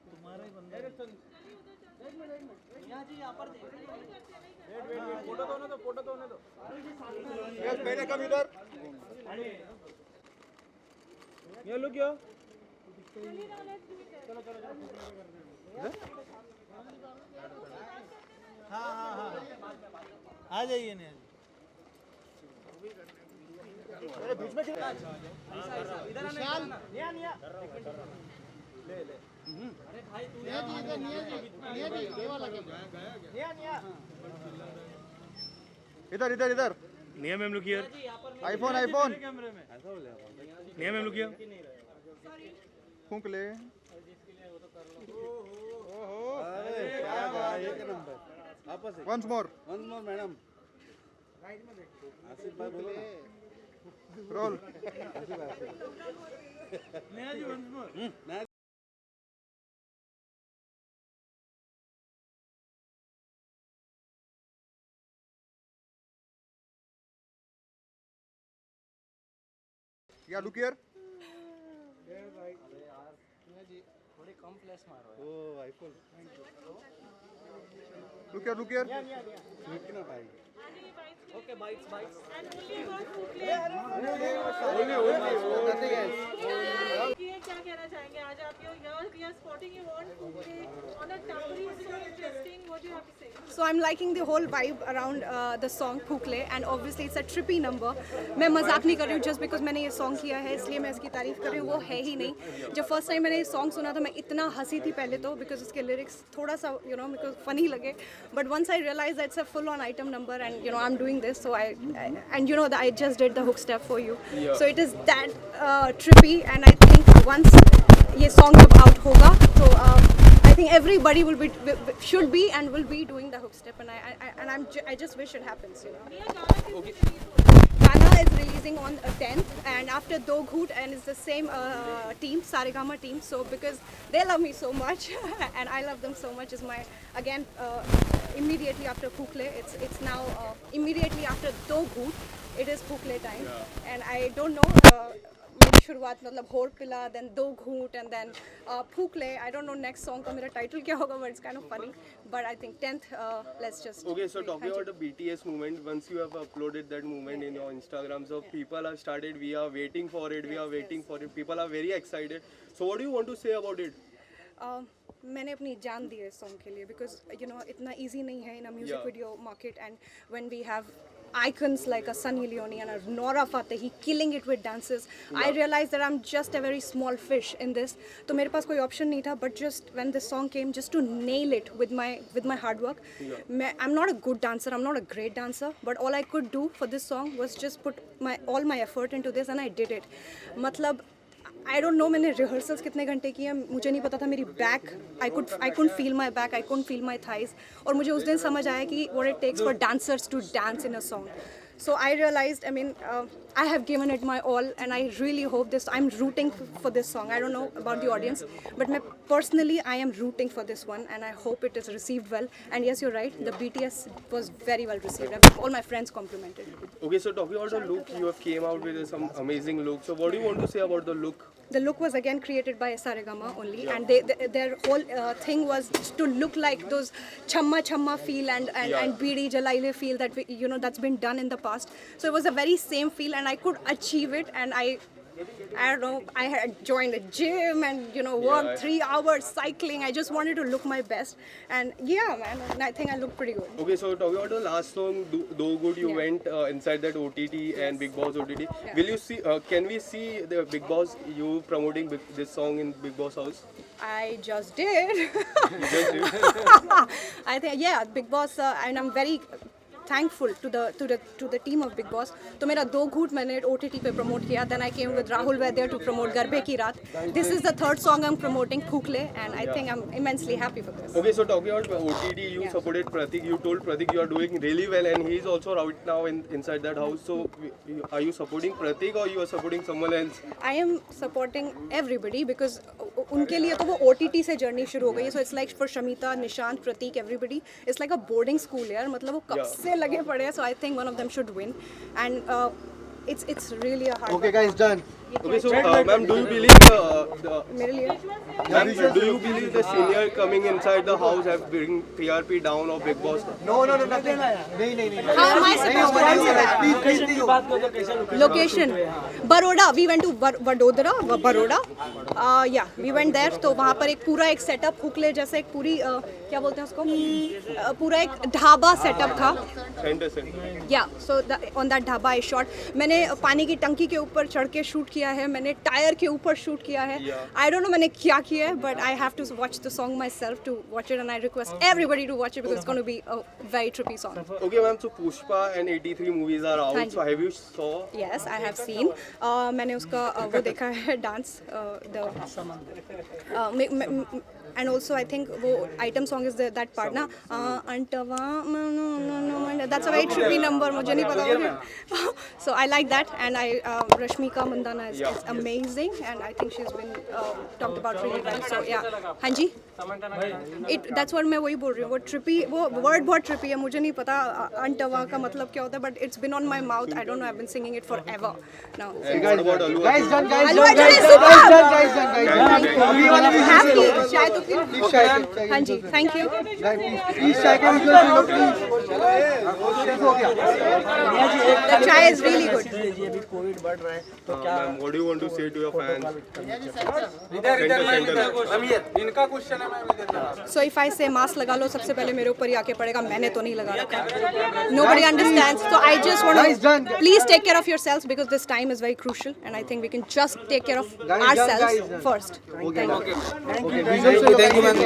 तुम्हारा ही बंदा फोटो तो होने दो पहले कब इधर ये लो क्या चलो चलो हाँ हाँ हाँ आ जाइए नहीं अरे बीच में इधर आना ले ले अरे भाई तू इधर इधर इधर निया ma'am look here iPhone iPhone निया मैम लुक हियर फूंक ले ओहो अरे क्या भाई एक number once more madam right में देखो आसिफ भाई बोलो रोल नया जी वंस मोर या लुक हियर भाई अरे यार जी थोड़ी कम फ्लैश मारो ओ आईफोन लुक हियर लुक ना भाई okay bytes and only for Kukle. Nothing else ये क्या कहना चाहेंगे आज आप you are spotting you on Kukle on a Tapri is so interesting. What do you have to say? So I'm liking the whole vibe around the song Phukle and obviously it's a trippy number. मैं मजाक नहीं कर रही हूँ just because मैंने ये song किया है इसलिए मैं इसकी तारीफ कर रही हूँ वो है ही नहीं. जब first time मैंने ये song सुना था मैं इतना हंसी थी पहले तो because इसके lyrics थोड़ा सा because funny लगे. But once I realized that it's a full on item number and I'm doing this so I just did the hook step for you. Yeah. So it is that trippy and I think once ये song जब out होगा तो I think everybody should be and will be doing the hook step and I just wish it happens. Okay. Gana is releasing on 10th and after Do Ghoot and it's the same team, Saregama team. So because they love me so much and I love them so much is my again immediately after Phukle. It's now immediately after Do Ghoot. It is Phukle time and I don't know. मेरी शुरुआत मतलब होड़ पिला then दो घूंट and then फूकले I don't know next song का मेरा title क्या होगा but it's kind of funny but I think 10th let's just okay so talking about the BTS movement once you have uploaded that movement in your Instagram so people have started we are waiting for it people are very excited so what do you want to say about it मैंने अपनी जान दी है इस song के लिए because इतना easy नहीं है in a music video market and when we have icons like a Sunny Leone and a Nora Fatehi killing it with dances I realized that I'm just a very small fish in this तो मेरे पास कोई option नहीं था but just when this song came just to nail it with my hard work I'm not a good dancer I'm not a great dancer but all I could do for this song was just put all my effort into this and I did it मतलब I don't know मैंने rehearsals कितने घंटे किए मुझे नहीं पता था मेरी back I couldn't feel my back I couldn't feel my thighs और मुझे उस दिन समझ आया कि what it takes for dancers to dance in a song so I realized I have given it my all and I really hope I'm rooting for this song I don't know about the audience but personally I am rooting for this one and I hope it is received well and yes you're right the BTS was very well received all my friends complimented okay so talking about the look you have came out with some amazing look so what do you want to say about the look The look was again created by Saregama only and their whole thing was to look like those chamma chamma feel and Bidi Jalaile feel that that's been done in the past. So it was a very same feel and I could achieve it and I don't know, I had joined a gym and worked 3 hours cycling. I just wanted to look my best and man, I think I look pretty good. Okay, so talking about the last song, Do Good, you went inside that OTT and Big Boss OTT. Will you see? Can we see the Big Boss you promoting this song in Big Boss house? I just did. I think Big Boss and I'm very thankful to the team of Big Boss. तो मेरा दो घूट मैंने OTT पे promote किया. Then I came with Rahul Vaidya to promote Garbe Ki Raat. This is the third song I'm promoting, Phukle, and I think I'm immensely happy for this. Okay, so talking about OTT, you supported Pratik. You told Pratik you are doing really well, and he is also right now inside that house. So are you supporting Pratik or you are supporting someone else? I am supporting everybody because उनके लिए तो वो OTT से journey शुरू हो गई है. So it's like for Shamita, Nishant, Pratik, everybody. It's like a boarding school यार. मतलब वो कब से लगे पड़े हैं. So I think one of them should win, and it's really a hard. Okay, guys, done. Okay, so ma'am, do you believe मेरे लिए ma'am, do you believe the senior coming inside the house have bring TRP down of Big Boss? How am I supposed to answer that? Location, Baroda. We went to Vadodara, Baroda. Yeah, we went there. तो वहाँ पर एक पूरा एक setup हुकले जैसे एक पूरी क्या बोलते हैं उसको पूरा एक ढाबा सेटअप था. या so on that dhaba I shot. मैंने पानी की टंकी के ऊपर चढ़ के शूट किया है, मैंने टायर के ऊपर शूट किया है. आई डोंट नो मैंने क्या किया है, but I have to watch the song myself to watch it and I request everybody to watch it because it's gonna be a very trippy song. Okay, ma'am. So Pushpa and 83 movies are out. So have you saw? Yes, I have seen. मैंने उसका वो देखा है dance and also I think वो item song is that part ना अंटवा that's a very trippy number मुझे नहीं पता. So I like that and I Rashmika Mandanna is amazing and I think she's been talked about really well. So yeah, हाँ जी. That's what मैं वही बोल रही हूँ. वो trippy वो word बहुत trippy है, मुझे नहीं पता अंटवा का मतलब क्या होता है, but it's been on my mouth. I don't know. I've been singing it forever now. And what about Allu Arjun? Allu Arjun is superb. Happy. चाय तो फिर हाँ जी. Thank you. The chai is really good. Ma'am, what do you want to say to your fans? So if I say mask लगा लो, सबसे पहले मेरे ऊपर ही आके पड़ेगा. मैंने तो नहीं लगा रखा. Nobody understands. So I just want to please take care of yourselves because this time is very crucial and I think we can just take care of ourselves first. Thank you. Thank you, ma'am.